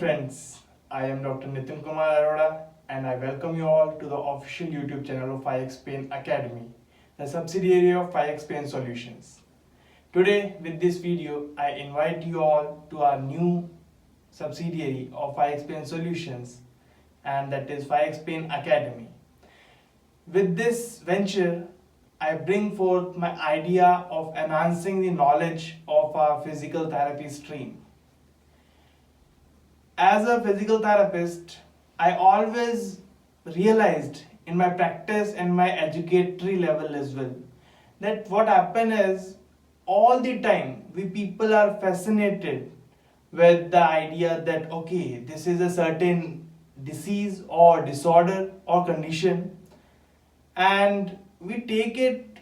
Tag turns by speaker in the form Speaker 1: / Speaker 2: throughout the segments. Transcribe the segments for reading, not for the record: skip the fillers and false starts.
Speaker 1: friends, I am Dr. Nitin Kumar Arora and I welcome you all to the official YouTube channel of PhyX Pain Academy, the subsidiary of PhyX Pain Solutions. Today with this video, I invite you all to our new subsidiary of PhyX Pain Solutions, and that is PhyX Pain Academy. With this venture, I bring forth my idea of enhancing the knowledge of our physical therapy stream. As a physical therapist, I always realized in my practice and my educatory level as well that what happens is all the time we people are fascinated with the idea that okay, this is a certain disease or disorder or condition, and we take it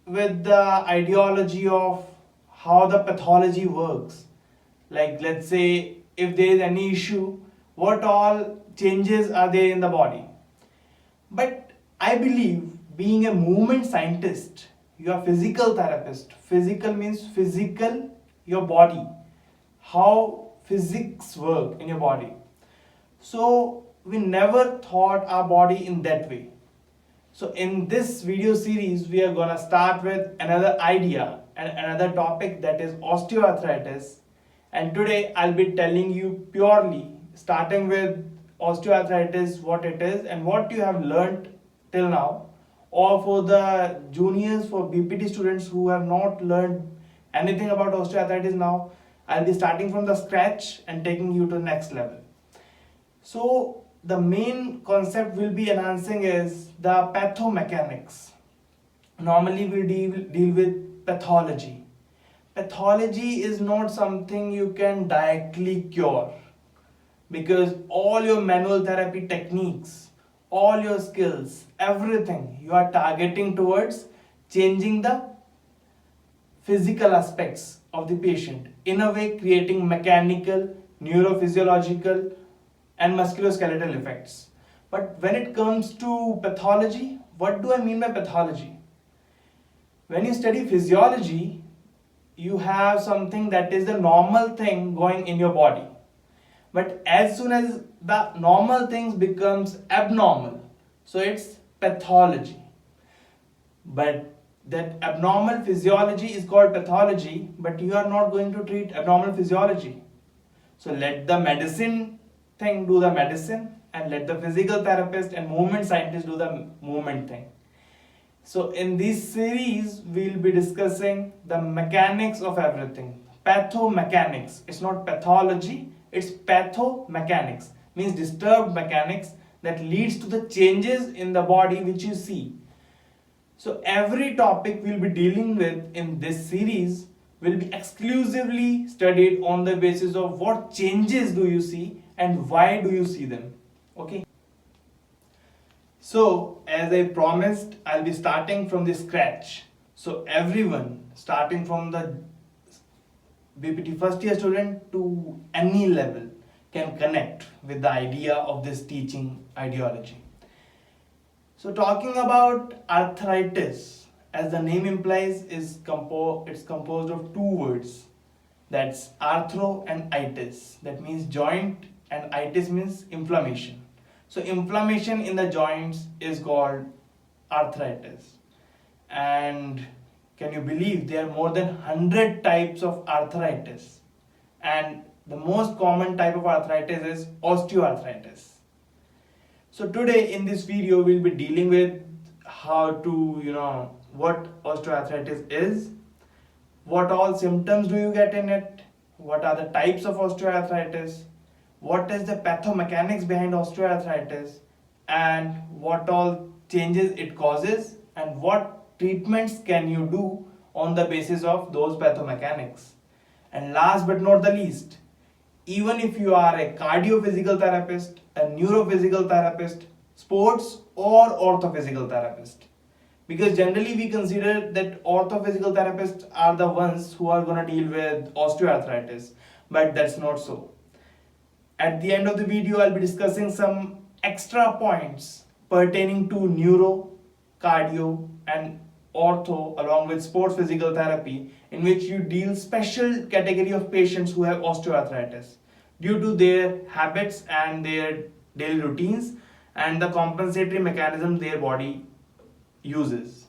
Speaker 1: with the ideology of how the pathology works. Like, let's say if there is any issue, what all changes are there in the body. But I believe, being a movement scientist, you are physical therapist. Physical means physical, your body, how physics work in your body. So we never thought our body in that way. So in this video series, we are gonna start with another idea and another topic, that is osteoarthritis. And today I'll be telling you purely, starting with osteoarthritis, what it is and what you have learned till now, or for the juniors, for BPT students who have not learned anything about osteoarthritis now, I'll be starting from the scratch and taking you to the next level. So the main concept we'll be enhancing is the pathomechanics. Normally we deal with pathology. Pathology is not something you can directly cure, because all your manual therapy techniques, all your skills, everything you are targeting towards changing the physical aspects of the patient, in a way creating mechanical, neurophysiological and musculoskeletal effects. But when it comes to pathology, what do I mean by pathology? When you study physiology, you have something that is the normal thing going in your body. But as soon as the normal things becomes abnormal, so it's pathology. But that abnormal physiology is called pathology, but you are not going to treat abnormal physiology. So let the medicine thing do the medicine, and let the physical therapist and movement scientist do the movement thing. So in this series, we'll be discussing the mechanics of everything. Pathomechanics. It's not pathology, it's pathomechanics. Means disturbed mechanics that leads to the changes in the body which you see. So every topic we'll be dealing with in this series will be exclusively studied on the basis of what changes do you see and why do you see them. Okay. So, as I promised, I'll be starting from the scratch. So everyone, starting from the BPT first year student to any level, can connect with the idea of this teaching ideology. So talking about arthritis, as the name implies, it's composed of two words. That's arthro and itis. That means joint, and itis means inflammation. So inflammation in the joints is called arthritis. And can you believe there are more than 100 types of arthritis? And the most common type of arthritis is osteoarthritis. So today in this video we'll be dealing with how to, what osteoarthritis is, what all symptoms do you get in it, what are the types of osteoarthritis, what is the pathomechanics behind osteoarthritis, and what all changes it causes, and what treatments can you do on the basis of those pathomechanics. And last but not the least, even if you are a cardiophysical therapist, a neurophysical therapist, sports or orthophysical therapist, because generally we consider that orthophysical therapists are the ones who are going to deal with osteoarthritis, but that's not so. At the end of the video, I'll be discussing some extra points pertaining to neuro, cardio and ortho along with sports physical therapy, in which you deal special category of patients who have osteoarthritis. due to their habits and their daily routines and the compensatory mechanism their body uses.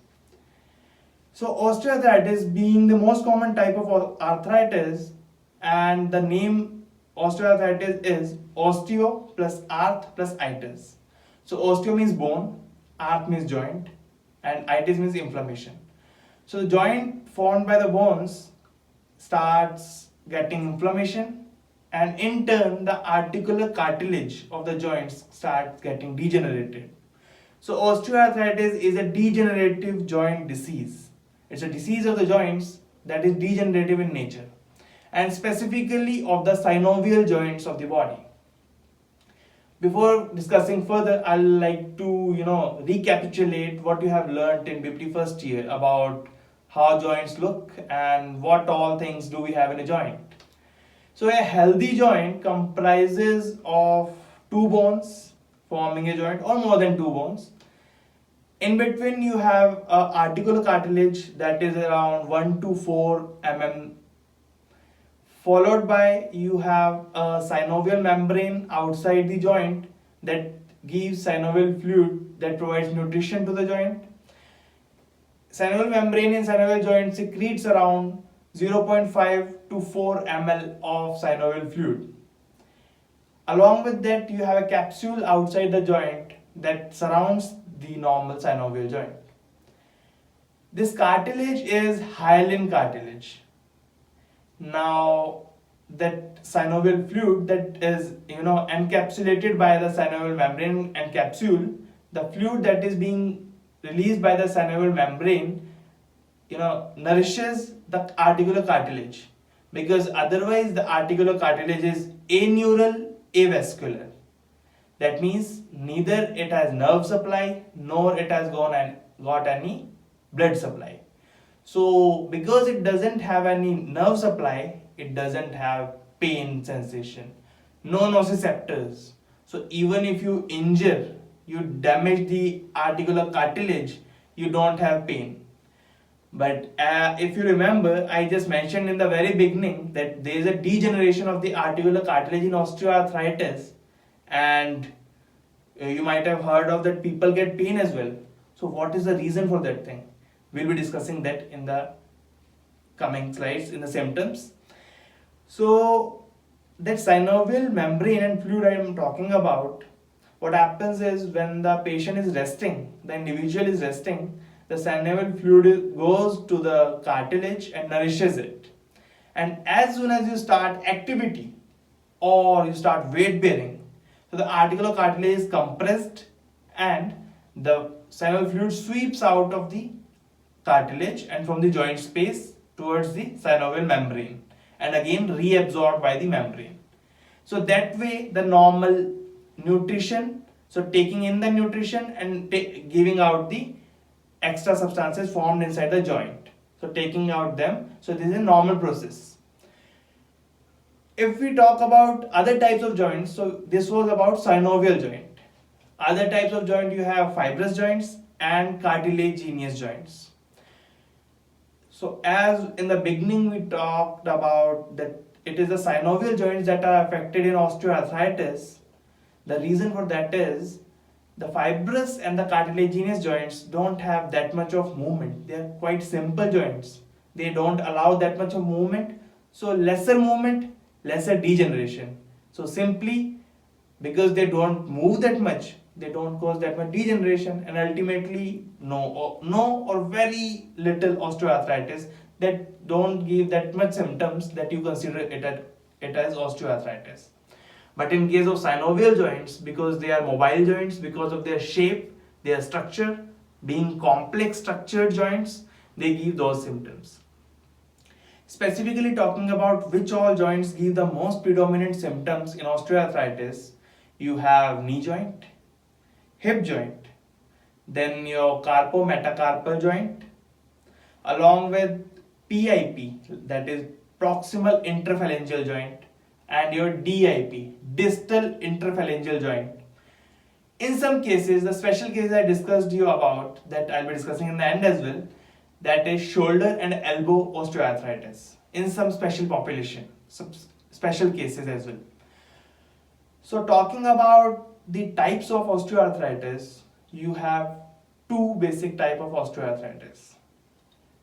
Speaker 1: So osteoarthritis being the most common type of arthritis, and the name osteoarthritis is osteo plus arth plus itis. So osteo means bone, arth means joint, and itis means inflammation. So the joint formed by the bones starts getting inflammation, and in turn the articular cartilage of the joints starts getting degenerated. So osteoarthritis is a degenerative joint disease. It's a disease of the joints that is degenerative in nature, and specifically of the synovial joints of the body. Before discussing further, I'd like to recapitulate what you have learned in BPT first year about how joints look and what all things do we have in a joint. So a healthy joint comprises of two bones forming a joint, or more than two bones. In between you have articular cartilage that is around 1 to 4 mm, followed by you have a synovial membrane outside the joint that gives synovial fluid that provides nutrition to the joint. Synovial membrane in synovial joint secretes around 0.5 to 4 ml of synovial fluid. Along with that, you have a capsule outside the joint that surrounds the normal synovial joint. This cartilage is hyaline cartilage. Now, that synovial fluid that is encapsulated by the synovial membrane and capsule, the fluid that is being released by the synovial membrane nourishes the articular cartilage, because otherwise the articular cartilage is aneural avascular. That means neither it has nerve supply nor it has got any blood supply. So because it doesn't have any nerve supply, it doesn't have pain sensation, no nociceptors. So even if you injure, you damage the articular cartilage, you don't have pain. But if you remember, I just mentioned in the very beginning that there is a degeneration of the articular cartilage in osteoarthritis, and you might have heard of that people get pain as well. So what is the reason for that thing? We'll be discussing that in the coming slides in the symptoms. So that synovial membrane and fluid I am talking about, what happens is when the patient is resting, the individual is resting, the synovial fluid goes to the cartilage and nourishes it. And as soon as you start activity or you start weight bearing, so the articular cartilage is compressed and the synovial fluid sweeps out of the cartilage and from the joint space towards the synovial membrane, and again reabsorbed by the membrane. So that way the normal nutrition, so taking in the nutrition and giving out the extra substances formed inside the joint, so taking out them, so this is a normal process. If we talk about other types of joints, so this was about synovial joint. Other types of joint, you have fibrous joints and cartilaginous joints. So as in the beginning we talked about that it is the synovial joints that are affected in osteoarthritis. The reason for that is the fibrous and the cartilaginous joints don't have that much of movement. They are quite simple joints. They don't allow that much of movement. So lesser movement, lesser degeneration. So simply because they don't move that much, they don't cause that much degeneration, and ultimately no or very little osteoarthritis that don't give that much symptoms that you consider it as osteoarthritis. But in case of synovial joints, because they are mobile joints, because of their shape, their structure, being complex structured joints, they give those symptoms. Specifically talking about which all joints give the most predominant symptoms in osteoarthritis, you have knee joint, hip joint, then your carpometacarpal joint, along with PIP, that is proximal interphalangeal joint, and your DIP, distal interphalangeal joint. In some cases, the special case I discussed you about, that I'll be discussing in the end as well, that is shoulder and elbow osteoarthritis in some special population, some special cases as well. So talking about the types of osteoarthritis, you have two basic type of osteoarthritis.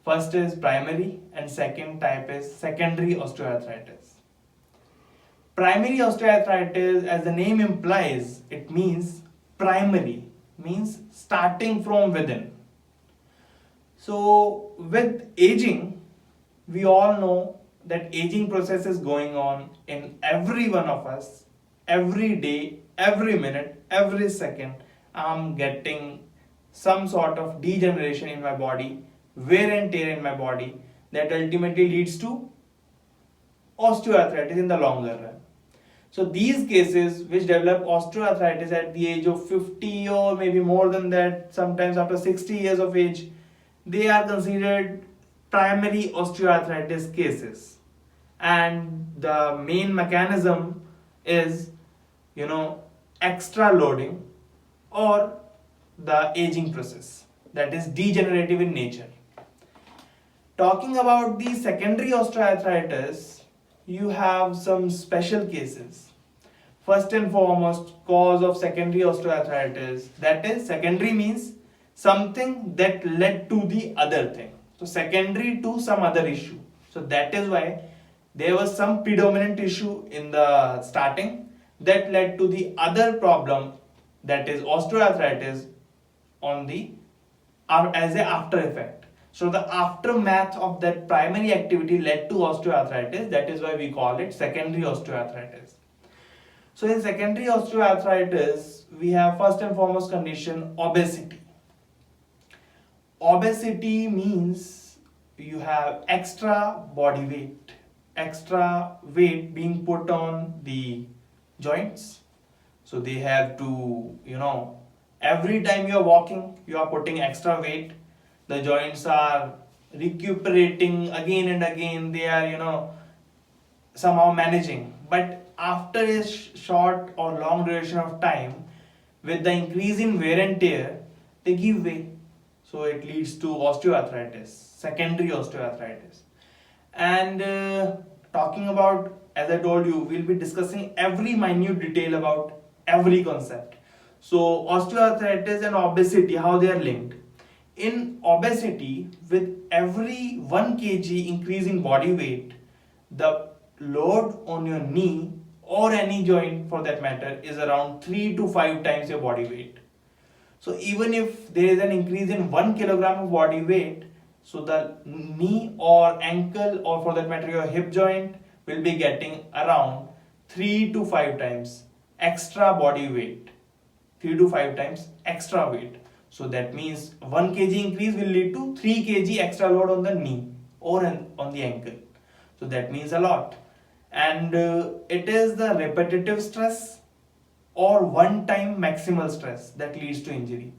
Speaker 1: First is primary and second type is secondary osteoarthritis. Primary osteoarthritis, as the name implies, it means primary, means starting from within. So with aging, we all know that aging process is going on in every one of us, every day, every minute, every second. I'm getting some sort of degeneration in my body, wear and tear in my body, that ultimately leads to osteoarthritis in the longer run. So these cases which develop osteoarthritis at the age of 50 or maybe more than that, sometimes after 60 years of age, they are considered primary osteoarthritis cases. And the main mechanism is, extra loading or the aging process, that is degenerative in nature. Talking about the secondary osteoarthritis, you have some special cases. First and foremost, cause of secondary osteoarthritis, that is, secondary means something that led to the other thing. So secondary to some other issue. So that is why there was some predominant issue in the starting that led to the other problem, that is osteoarthritis on the as a after effect. So the aftermath of that primary activity led to osteoarthritis. That is why we call it secondary osteoarthritis. So in secondary osteoarthritis, we have first and foremost condition obesity. Obesity means you have extra body weight being put on the joints. So they have to, every time you are walking, you are putting extra weight. The joints are recuperating again and again. They are, somehow managing. But after a short or long duration of time, with the increase in wear and tear, they give way. So it leads to osteoarthritis, secondary osteoarthritis. And talking about, as I told you, we'll be discussing every minute detail about every concept. So osteoarthritis and obesity, how they are linked. In obesity, with every 1 kg increase in body weight, the load on your knee or any joint for that matter is around 3 to 5 times your body weight. So even if there is an increase in 1 kilogram of body weight, so the knee or ankle or for that matter your hip joint will be getting around 3 to 5 times extra body weight. 3 to 5 times extra weight. So that means 1 kg increase will lead to 3 kg extra load on the knee or on the ankle. So that means a lot. And it is the repetitive stress or one-time maximal stress that leads to injury.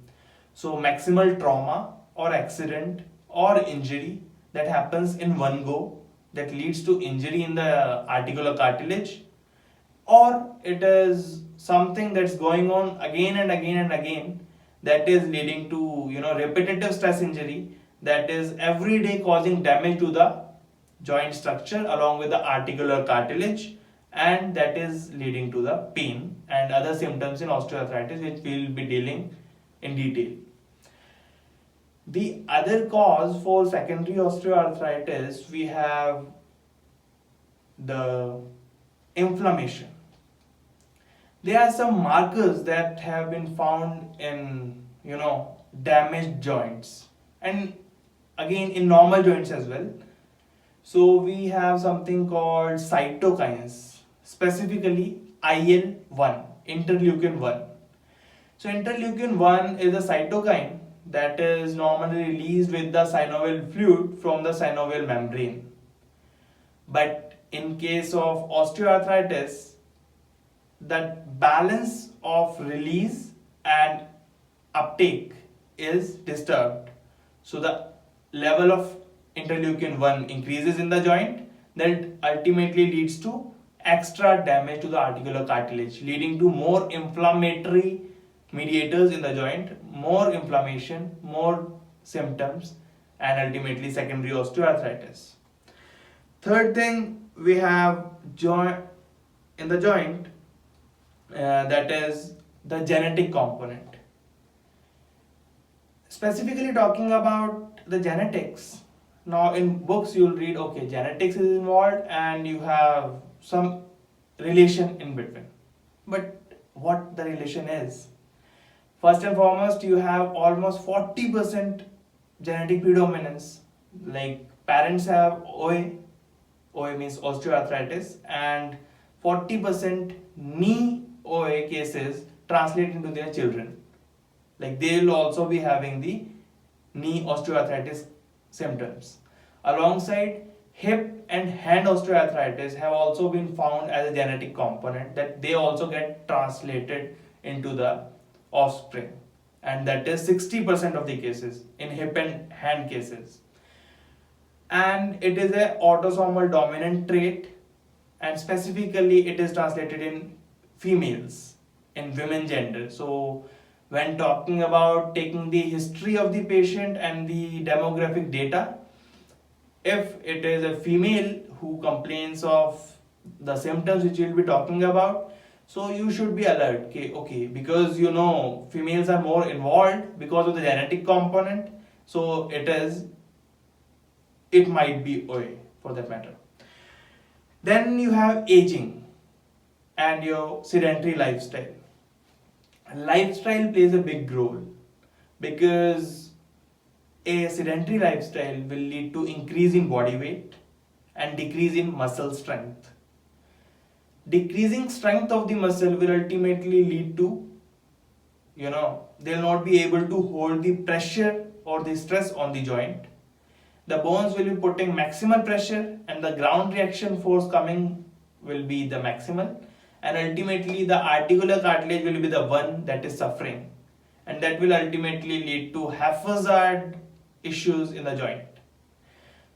Speaker 1: So maximal trauma or accident or injury that happens in one go that leads to injury in the articular cartilage, or it is something that's going on again and again and again that is leading to repetitive stress injury that is every day causing damage to the joint structure along with the articular cartilage, and that is leading to the pain and other symptoms in osteoarthritis, which we will be dealing in detail. The other cause for secondary osteoarthritis, we have the inflammation. There are some markers that have been found in damaged joints and again in normal joints as well. So we have something called cytokines, specifically IL-1, interleukin 1. So interleukin 1 is a cytokine that is normally released with the synovial fluid from the synovial membrane. But in case of osteoarthritis, that balance of release and uptake is disturbed. So the level of interleukin 1 increases in the joint, that ultimately leads to extra damage to the articular cartilage, leading to more inflammatory mediators in the joint, more inflammation, more symptoms, and ultimately secondary osteoarthritis. Third thing, we have in the joint, that is the genetic component. Specifically talking about the genetics, now in books you'll read, okay, genetics is involved and you have some relation in between. But what the relation is? First and foremost, you have almost 40% genetic predominance. Like parents have OA means osteoarthritis, and 40% knee OA cases translate into their children. Like they will also be having the knee osteoarthritis symptoms. Alongside, hip and hand osteoarthritis have also been found as a genetic component that they also get translated into the offspring, and that is 60% of the cases in hip and hand cases. And it is a autosomal dominant trait, and specifically it is translated in females, in women gender. So when talking about taking the history of the patient and the demographic data, if it is a female who complains of the symptoms which we'll be talking about, so you should be alert. Okay, because you know females are more involved because of the genetic component, so it might be OA for that matter. Then you have aging and your sedentary lifestyle. Lifestyle plays a big role because a sedentary lifestyle will lead to increase in body weight and decrease in muscle strength. Decreasing strength of the muscle will ultimately lead to, they'll not be able to hold the pressure or the stress on the joint. The bones will be putting maximal pressure and the ground reaction force coming will be the maximal, and ultimately the articular cartilage will be the one that is suffering, and that will ultimately lead to haphazard issues in the joint.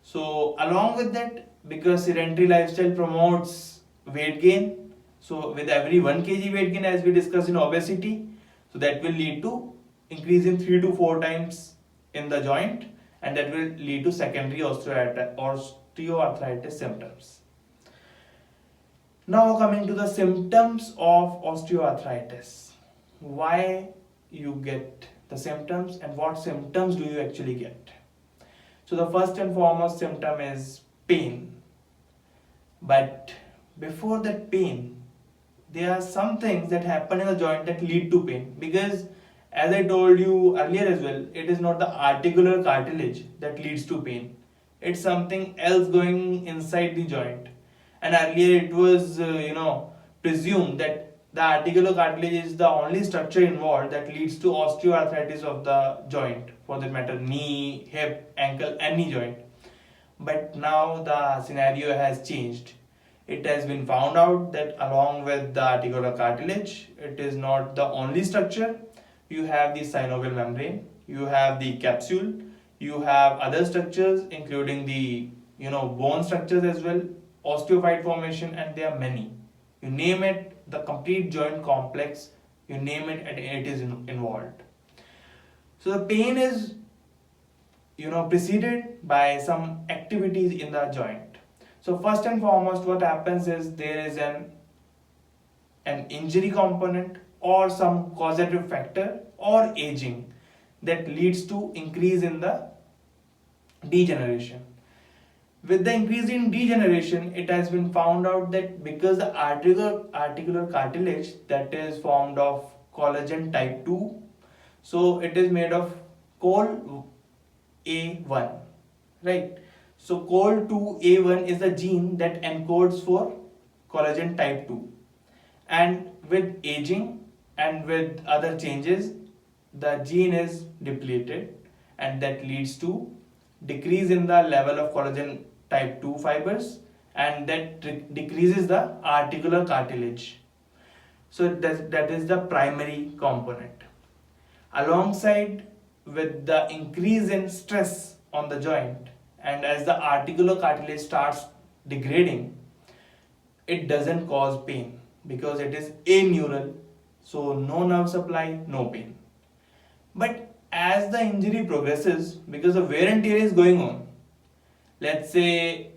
Speaker 1: So along with that, because sedentary lifestyle promotes weight gain, so with every 1 kg weight gain, as we discussed in obesity, so that will lead to increase in 3 to 4 times in the joint, and that will lead to secondary osteoarthritis symptoms. Now coming to the symptoms of osteoarthritis. Why you get the symptoms and what symptoms do you actually get? So the first and foremost symptom is pain. But before that pain, there are some things that happen in the joint that lead to pain, because as I told you earlier as well, it is not the articular cartilage that leads to pain. It's something else going inside the joint. And earlier it was, presumed that the articular cartilage is the only structure involved that leads to osteoarthritis of the joint, for that matter, knee, hip, ankle, any joint. But now the scenario has changed. It has been found out that along with the articular cartilage, it is not the only structure. You have the synovial membrane, you have the capsule, you have other structures including the bone structures as well, osteophyte formation, and there are many. You name it, the complete joint complex, you name it, and it is involved. So the pain is preceded by some activities in the joint. So first and foremost, what happens is there is an injury component or some causative factor or aging that leads to increase in the degeneration. With the increase in degeneration, it has been found out that because the articular cartilage that is formed of collagen type 2, so it is made of col A1, right? So col2A1 is the gene that encodes for collagen type 2, and with aging and with other changes, the gene is depleted, and that leads to decrease in the level of collagen type 2 fibers, and that decreases the articular cartilage. So that is the primary component. Alongside with the increase in stress on the joint, and as the articular cartilage starts degrading, it doesn't cause pain because it is aneural, so no nerve supply, no pain. But as the injury progresses, because the wear and tear is going on, let's say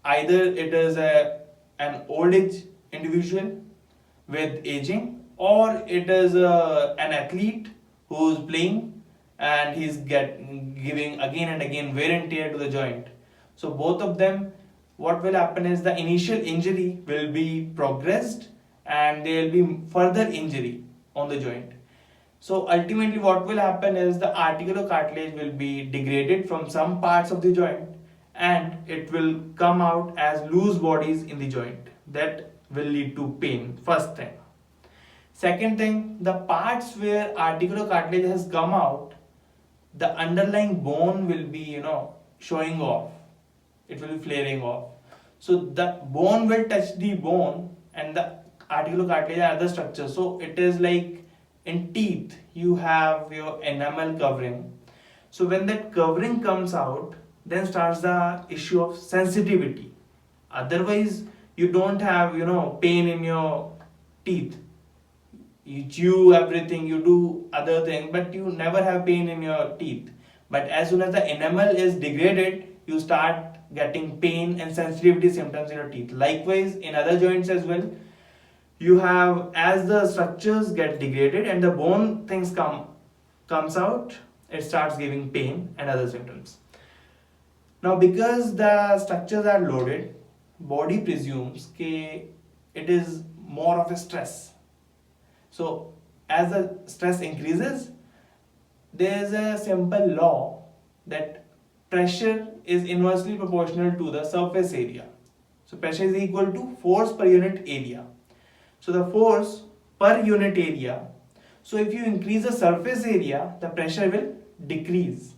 Speaker 1: either it is an old age individual with aging, or it is an athlete who's playing and he's giving again and again wear and tear to the joint. So both of them, what will happen is the initial injury will be progressed and there will be further injury on the joint. So ultimately what will happen is the articular cartilage will be degraded from some parts of the joint and it will come out as loose bodies in the joint. That will lead to pain, first thing. Second thing, the parts where articular cartilage has come out, the underlying bone will be, showing off. It will be flaring off. So the bone will touch the bone and the articular cartilage and other structures. So it is like in teeth, you have your enamel covering. So when that covering comes out, then starts the issue of sensitivity. Otherwise, you don't have, pain in your teeth. You chew everything, you do other things, but you never have pain in your teeth. But as soon as the enamel is degraded, you start getting pain and sensitivity symptoms in your teeth. Likewise, in other joints as well, you have, as the structures get degraded and the bone things comes out, it starts giving pain and other symptoms. Now, because the structures are loaded, body presumes that it is more of a stress. So as the stress increases, there is a simple law that pressure is inversely proportional to the surface area. So pressure is equal to force per unit area. So the force per unit area, so if you increase the surface area, the pressure will decrease.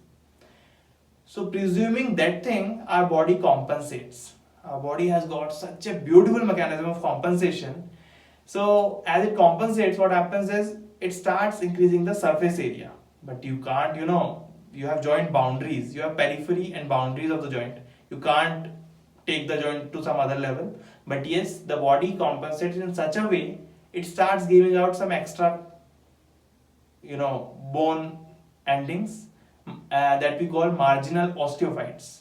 Speaker 1: So presuming that thing, our body compensates. Our body has got such a beautiful mechanism of compensation. So as it compensates, what happens is it starts increasing the surface area. But you can't, you have joint boundaries. You have periphery and boundaries of the joint. You can't take the joint to some other level. But yes, the body compensates in such a way, it starts giving out some extra, bone endings that we call marginal osteophytes.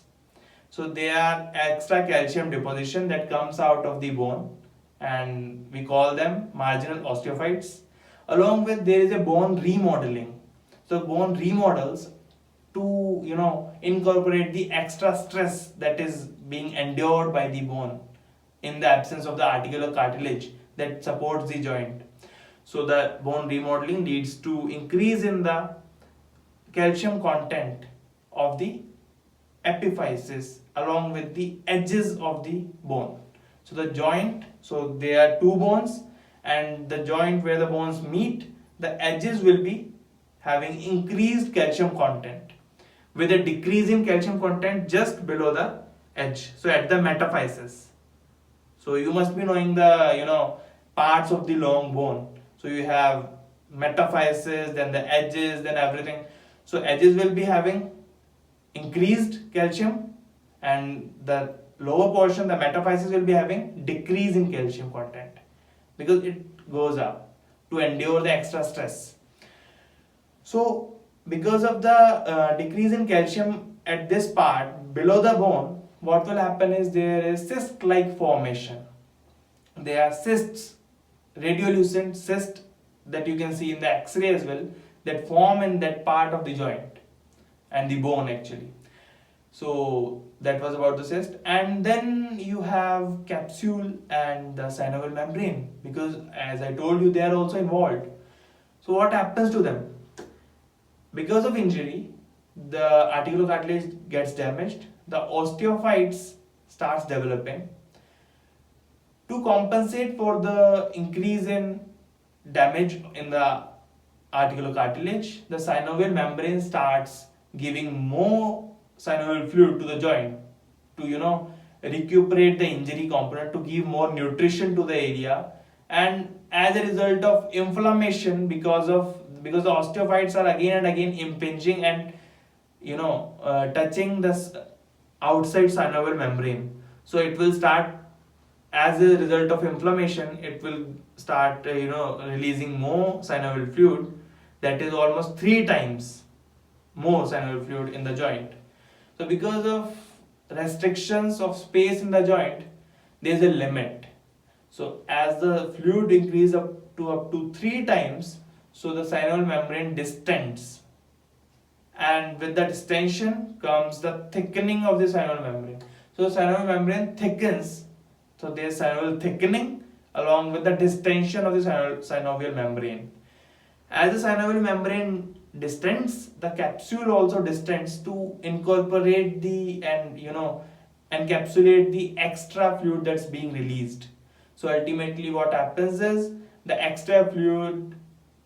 Speaker 1: So they are extra calcium deposition that comes out of the bone, and we call them marginal osteophytes. Along with, there is a bone remodeling. So bone remodels to incorporate the extra stress that is being endured by the bone in the absence of the articular cartilage that supports the joint. So the bone remodeling leads to increase in the calcium content of the epiphysis along with the edges of the bone. So the joint, so there are two bones, and the joint where the bones meet, the edges will be having increased calcium content with a decrease in calcium content just below the edge. So at the metaphysis. So you must be knowing the parts of the long bone. So you have metaphysis, then the edges, then everything. So edges will be having increased calcium, and the lower portion, the metaphysis, will be having decrease in calcium content because it goes up to endure the extra stress. So because of the decrease in calcium at this part below the bone, what will happen is there is cyst-like formation. There are cysts, radiolucent cysts that you can see in the X-ray as well, that form in that part of the joint and the bone actually. So that was about the cyst. And then you have capsule and the synovial membrane, because as I told you, they are also involved. So what happens to them? Because of injury, the articular cartilage gets damaged, the osteophytes starts developing. To compensate for the increase in damage in the articular cartilage, the synovial membrane starts giving more synovial fluid to the joint to recuperate the injury component, to give more nutrition to the area. And as a result of inflammation, because the osteophytes are again and again impinging and touching this outside synovial membrane, so it will start, as a result of inflammation, it will start releasing more synovial fluid, that is almost 3 times more synovial fluid in the joint. So because of restrictions of space in the joint, there is a limit. So as the fluid increases up to 3 times, so the synovial membrane distends, and with the distension comes the thickening of the synovial membrane. So the synovial membrane thickens, so there is synovial thickening along with the distension of the synovial membrane. As the synovial membrane distends, the capsule also distends to incorporate the and encapsulate the extra fluid that's being released. So ultimately what happens is the extra fluid,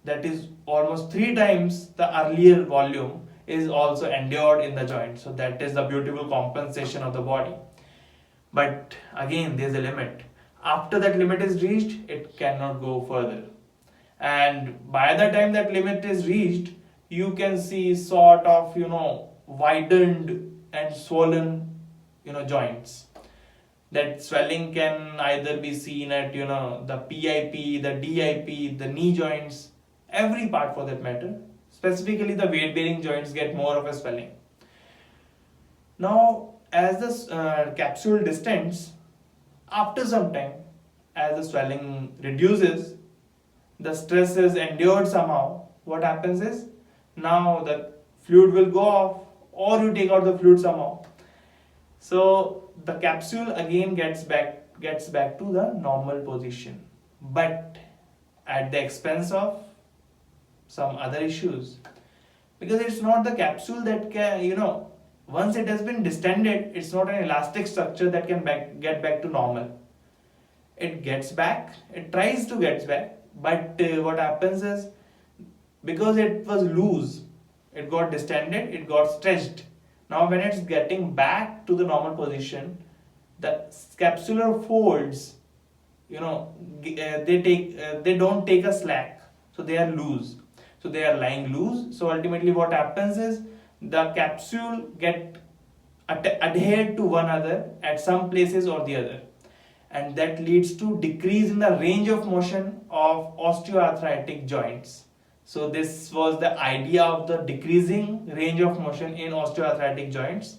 Speaker 1: that is almost 3 times the earlier volume, is also endured in the joint. So that is the beautiful compensation of the body. But again, there is a limit. After that limit is reached, it cannot go further. And by the time that limit is reached, you can see sort of widened and swollen joints. That swelling can either be seen at the PIP, the DIP, the knee joints, every part for that matter. Specifically the weight bearing joints get more of a swelling. Now as the capsule distends, after some time, as the swelling reduces, the stress is endured somehow, what happens is now the fluid will go off, or you take out the fluid somehow. So the capsule again gets back to the normal position, but at the expense of some other issues, because it's not the capsule that can once it has been distended, it's not an elastic structure that can get back to normal. It gets back, it tries to get back, but what happens is, because it was loose, it got distended, it got stretched. Now when it's getting back to the normal position, the capsular folds, they don't take a slack, so they are loose, so they are lying loose. So ultimately what happens is the capsule get adhered to one another at some places or the other, and that leads to decrease in the range of motion of osteoarthritic joints. So this was the idea of the decreasing range of motion in osteoarthritic joints.